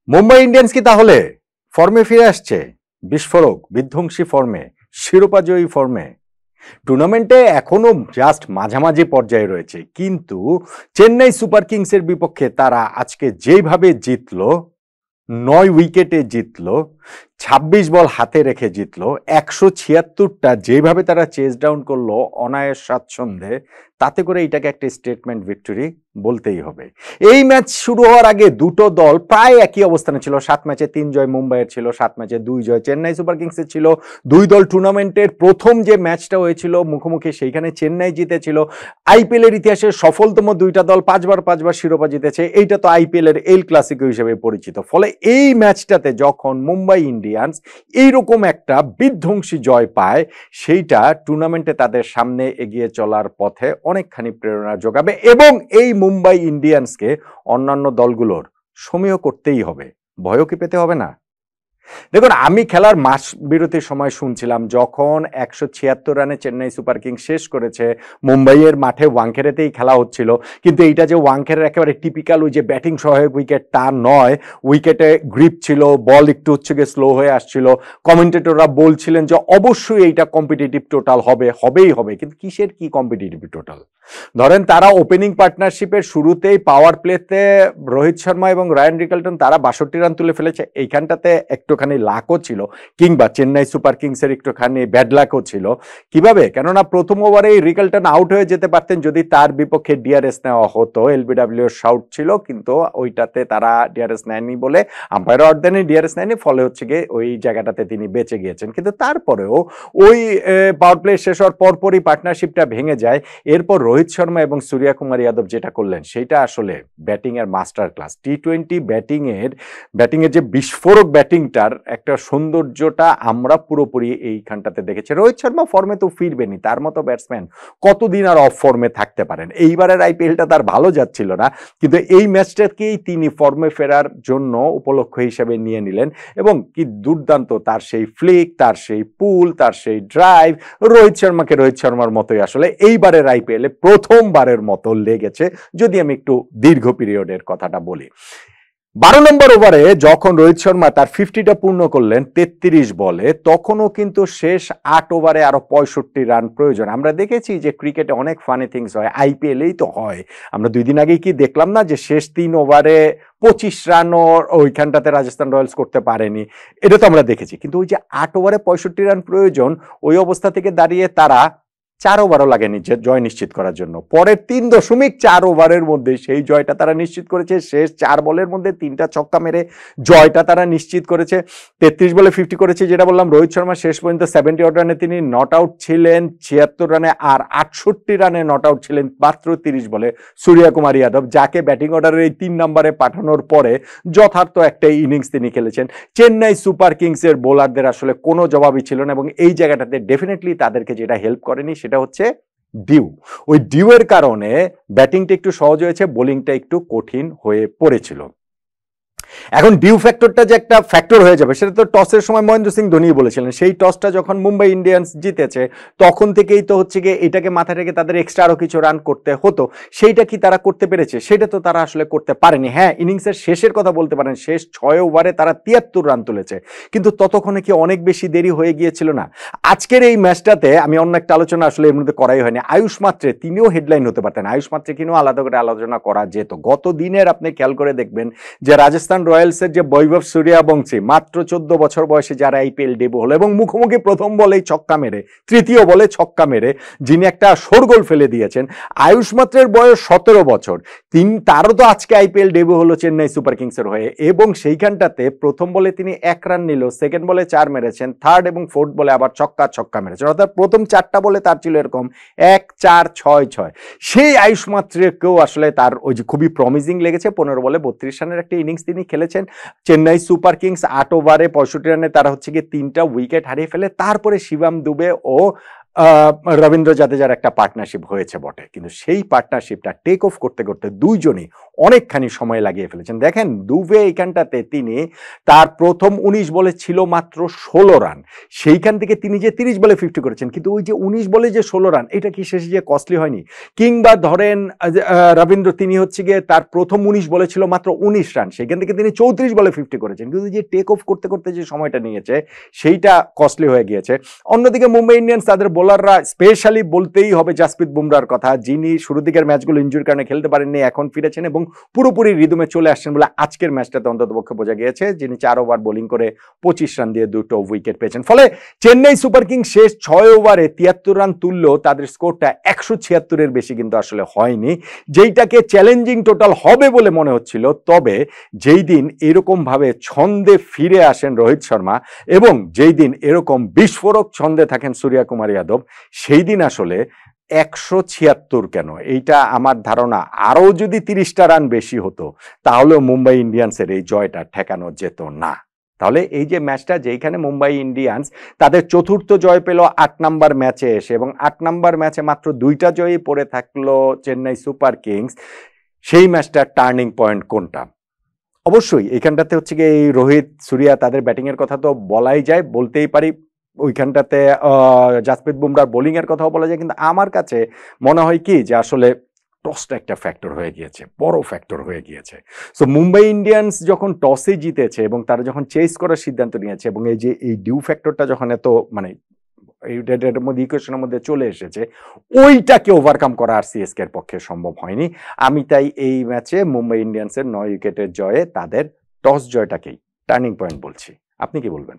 Mumbai Indians কি তাহলে ফর্মে ফিরে আসছে? বিস্ফোরক বিধ্বংসী ফর্মে, শিরোপাজয়ী ফর্মে। টুর্নামেন্টে এখনো জাস্ট মাঝামাঝি পর্যায়ে রয়েছে, কিন্তু চেন্নাই সুপার কিংসের বিপক্ষে তারা আজকে যেভাবে জিতলো, 9 উইকেটে জিতলো, 26 বল হাতে রেখে জিতলো, 176টা যেভাবে তারা চেস ডাউন করলো অনায়াস স্বাচ্ছন্দ্যে, তাতে করে এটাকে একটা স্টেটমেন্ট ভিক্টরি বলতেই হবে। এই ম্যাচ শুরু হওয়ার আগে দুটো দল প্রায় একই অবস্থানে ছিল। 7 ম্যাচে 3 জয় মুম্বাইয়ের ছিল, 7 ম্যাচে 2 জয় চেন্নাই সুপার কিংসের ছিল। দুই দল টুর্নামেন্টের প্রথম যে ম্যাচটা হয়েছিল মুখোমুখি, সেইখানে চেন্নাই জিতেছিল। আইপিএল এর ইতিহাসে সফলতম দুইটা দল 5বার শিরোপা জিতেছে। এইটা তো আইপিএল এর এল ক্লাসিকো হিসেবে পরিচিত। ফলে এই ম্যাচটাতে যখন মুম্বাই ইন্ডিয়ান্স এইরকম একটা বিধ্বংসী জয় পায়, সেইটা টুর্নামেন্টে তাদের সামনে এগিয়ে চলার পথে অনেকখানি প্রেরণা যোগাবে এবং এই মুম্বাই ইন্ডিয়ান্সকে অন্যান্য দলগুলোর সমীহ করতেই হবে। ভয়ও কি পেতে হবে না? দেখুন, আমি খেলার মাস বিরতির সময় শুনছিলাম যখন 176 রানে চেন্নাই সুপার কিংস শেষ করেছে, মুম্বাইয়ের মাঠে ওয়াংখেড়েতেই খেলা হচ্ছিল, কিন্তু এইটা যে ওয়াংখেড়ের একেবারে টিপিক্যাল ওই যে ব্যাটিং সহায়ক উইকেট তা নয়, উইকেটে গ্রিপ ছিল, বল একটু হচ্ছে গিয়ে স্লো হয়ে আসছিল। কমেন্টেটররা বলছিলেন যে অবশ্যই এইটা কম্পিটিটিভ টোটাল হবেই হবে, কিন্তু কিসের কি কম্পিটিটিভ টোটাল? ধরেন তারা ওপেনিং পার্টনারশিপের শুরুতেই পাওয়ার প্লেতে রোহিত শর্মা এবং রায়ান রিকেলটন তারা 62 রান তুলে ফেলেছে। এইখানটাতে একটুখানি লাকও ছিল, কিংবা চেন্নাই সুপার কিংসের একটুখানি ব্যাড লাকও ছিল। কিভাবে? কেননা প্রথম ওভারেই রিকেলটন আউট হয়ে যেতে পারতেন যদি তার বিপক্ষে ডিআরএস নেওয়া হতো। এলবিডব্লিউ শাউট ছিল, কিন্তু ওইটাতে তারা ডিআরএস নেয়নি বলে, আম্পায়ার অর্ডারে ডিআরএস নেয়নি, ফলে হচ্ছে গিয়ে ওই জায়গাটাতে তিনি বেঁচে গিয়েছেন। কিন্তু তারপরেও ওই পাওয়ার প্লে শেষ হওয়ার পরপরই পার্টনারশিপটা ভেঙে যায়। এরপর রোহিত শর্মা এবং সূর্য কুমার যাদব যেটা করলেন সেটা আসলে ব্যাটিং এর মাস্টার ক্লাস। টি-20 ব্যাটিং এর যে বিস্ফোরক ব্যাটিংটার একটা সৌন্দর্যটা আমরা পুরোপুরি এইখানটাতে দেখেছি। রোহিত শর্মা ফর্মে তো ফিরবেনি, তার মতো ব্যাটসম্যান কতদিন আর অফ ফর্মে থাকতে পারেন? এইবারের আইপিএলটা তার ভালো যাচ্ছিল না, কিন্তু এই ম্যাচটাকেই তিনি ফর্মে ফেরার জন্য উপলক্ষ হিসেবে নিয়ে নিলেন এবং কি দুর্দান্ত তার সেই ফ্লিক, তার সেই পুল, তার সেই ড্রাইভ, রোহিত শর্মার মতোই আসলে এইবারের আইপিএলে প্রথমবারের মতো লেগেছে, যদি আমি একটু দীর্ঘ পিরিয়ডের কথাটা বলি। 12 নম্বর ওভারে যখন রোহিত শর্মা তার 50টা পূর্ণ করলেন 33 বলে, তখনও কিন্তু শেষ 8 ওভারে আরো 65 রান প্রয়োজন। আমরা দেখেছি যে ক্রিকেটে অনেক ফানি থিংস হয়, আইপিএলেই তো হয়। আমরা 2 দিন আগেই কি দেখলাম না যে শেষ 3 ওভারে 25 রানও ওইখানটাতে রাজস্থান রয়্যালস করতে পারেনি? এটা তো আমরা দেখেছি। কিন্তু ওই যে 8 ওভারে 65 রান প্রয়োজন, ওই অবস্থা থেকে দাঁড়িয়ে তারা 4 ওভারও লাগেনি যে জয় নিশ্চিত করার জন্য। পরের 3.4 ওভারের মধ্যে সেই জয়টা তারা নিশ্চিত করেছে। শেষ 4 বলের মধ্যে 3টা ছক্কা মেরে জয়টা তারা নিশ্চিত করেছে। 33 বলে 50 করেছে, যেটা বললাম। রোহিত শর্মা শেষ পর্যন্ত 70 রানে তিনি নট আউট ছিলেন, 76 রানে, আর 68 রানে নট আউট ছিলেন মাত্র 30 বলে সূর্য কুমার যাদব, যাকে ব্যাটিং অর্ডারের এই 3 নম্বরে পাঠানোর পরে যথার্থ একটা ইনিংস তিনি খেলেছেন। চেন্নাই সুপার কিংসের বোলারদের আসলে কোনো জবাবই ছিল না, এবং এই জায়গাটাতে ডেফিনেটলি তাদেরকে যেটা হেল্প করেনি সেটা হচ্ছে ডিউ। ওই ডিউ এর কারণে ব্যাটিংটা একটু সহজ হয়েছে, বোলিংটা একটু কঠিন হয়ে পড়েছিল। এখন ডিউ ফ্যাক্টরটা যে একটা ফ্যাক্টর হয়ে যাবে সেটা তো টসের সময় মহেন্দ্র সিং ধোনি বলেছিলেন। সেই টসটা যখন মুম্বাই ইন্ডিয়ান্স জিতেছে তখন থেকেই তো হচ্ছে গিয়ে এটাকে মাথায় রেখে তাদের এক্সট্রা আরো কিছু রান করতে হতো। সেইটা কি তারা করতে পেরেছে? সেটা তো তারা আসলে করতে পারেনি। হ্যাঁ, ইনিংসের শেষের কথা বলতে পারেন, শেষ 6 ওভারে তারা 73 রান তুলেছে, কিন্তু ততক্ষণে কি অনেক বেশি দেরি হয়ে গিয়েছিল না? আজকের এই ম্যাচটাতে আমি অন্য একটা আলোচনা আসলে এর মধ্যে করাই হয়নি, আয়ুষ মাত্রে তিনিও হেডলাইন হতে পারতেন। আয়ুষ মাত্রে কিনেও আলাদা করে আলোচনা করা যেত। গত দিনের আপনি খেয়াল করে দেখবেন যে রাজস্থান রয়্যালসের যে বৈভব সূর্যবংশী, মাত্র 14 বছর বয়সে যারা আইপিএল ডেবু হলো এবং মুখোমুখি প্রথম বলেই ছক্কা মেরে, তৃতীয় বলে ছক্কা মেরে যিনি একটা শোরগোল ফেলে দিয়েছেন, আয়ুষ মাত্রের বয়স 17 বছর। তারও তো আজকে আইপিএল ডেবু হলো চেন্নাই সুপার কিংসের হয়ে, এবং সেইখানটাতে প্রথম বলে তিনি 1 রান নিল, সেকেন্ড বলে 4 মেরেছেন, থার্ড এবং ফোর্থ বলে আবার ছক্কা মেরেছেন। অর্থাৎ প্রথম 4টা বলে তার ছিল এরকম 1, 4, 6, 6। সেই আয়ুষ মাত্রেকেও আসলে তার ওই যে খুবই প্রমিজিং লেগেছে। 15 বলে 32 রানের একটা ইনিংস তিনি খেলেছেন। চেন্নাই সুপার কিংস 8 ওভারে 65 রানে তারা হচ্ছে গিয়ে 3টা উইকেট হারিয়ে ফেলে। তারপরে শিবম দুবে ও রবীন্দ্র জাদেজার একটা পার্টনারশিপ হয়েছে বটে, কিন্তু সেই পার্টনারশিপটা টেক অফ করতে করতে দুইজনই অনেকখানি সময় লাগিয়ে ফেলেছেন। দেখেন দুবে এইখানটাতে তিনি তার প্রথম 19 বলে ছিল মাত্র 16 রান, সেইখান থেকে তিনি যে 30 বলে 50 করেছেন, কিন্তু ওই যে 19 বলে যে 16 রান এটা কি শেষে যে কস্টলি হয়নি? কিংবা ধরেন রবীন্দ্র তিনি হচ্ছে গিয়ে তার প্রথম 19 বলে ছিল মাত্র 19 রান, সেইখান থেকে তিনি 34 বলে 50 করেছেন, কিন্তু যে টেক অফ করতে করতে যে সময়টা নিয়েছে সেইটা কস্টলি হয়ে গিয়েছে। অন্যদিকে মুম্বাই ইন্ডিয়ান্স তাদের বোলাররা, স্পেশালি বলতেই হবে জাসপ্রীত বুমরার কথা, যিনি শুরু দিকের ম্যাচগুলো ইনজুরির কারণে খেলতে পারেননি, এখন ফিরেছেন এবং পুরোপুরি রিদমে চলে আসছেন বলে আজকের ম্যাচটাতে অন্ততপক্ষে বোঝা গিয়েছে, যিনি 4 ওভার বোলিং করে 25 রান দিয়ে 2টো উইকেট পেয়েছেন। ফলে চেন্নাই সুপার কিংস শেষ 6 ওভারে 73 রান তুললেও তাদের স্কোরটা 176-এর বেশি কিন্তু আসলে হয়নি, যেইটাকে চ্যালেঞ্জিং টোটাল হবে বলে মনে হচ্ছিল। তবে যেই দিন এরকম ভাবে ছন্দে ফিরে আসেন রোহিত শর্মা এবং যেই দিন এরকম বিস্ফোরক ছন্দে থাকেন সূর্য কুমার যাদব, সেই দিন আসলে 176 কেন, এইটা আমার ধারণা আরো যদি 30টা রান বেশি হতো তাহলেও মুম্বাই ইন্ডিয়ান্সের এই জয়টা ঠেকানো যেত না। তাহলে এই যে ম্যাচটা, যেখানে মুম্বাই ইন্ডিয়ান্স তাদের চতুর্থ জয় পেল 8 নাম্বার ম্যাচে এসে, এবং 8 নাম্বার ম্যাচে মাত্র 2টা জয়ই পড়ে থাকলো চেন্নাই সুপার কিংস, সেই ম্যাচটার টার্নিং পয়েন্ট কোনটা? অবশ্যই এখানটাতে হচ্ছে গিয়ে এই রোহিত সূর্যা তাদের ব্যাটিং এর কথা তো বলাই যায়, বলতেই পারি, ওইখানটাতে জাসপ্রীত বুমরার বোলিং এর কথাও বলা যায়, কিন্তু আমার কাছে মনে হয় কি যে আসলে টসটা একটা ফ্যাক্টর হয়ে গিয়েছে, বড় ফ্যাক্টর হয়ে গিয়েছে। সো মুম্বাই ইন্ডিয়ান্স যখন টসে জিতেছে এবং তারা যখন চেস করার সিদ্ধান্ত নিয়েছে, এবং এই যে এই ডিউ ফ্যাক্টরটা যখন এত মানে এটার মধ্যে ইকুয়েশনের মধ্যে চলে এসেছে, ওইটাকে ওভারকাম করা আর সিএসকে এর পক্ষে সম্ভব হয়নি। আমি তাই এই ম্যাচে মুম্বাই ইন্ডিয়ান্সের 9 উইকেটের জয়ে তাদের টস জয়টাকেই টার্নিং পয়েন্ট বলছি। আপনি কি বলবেন?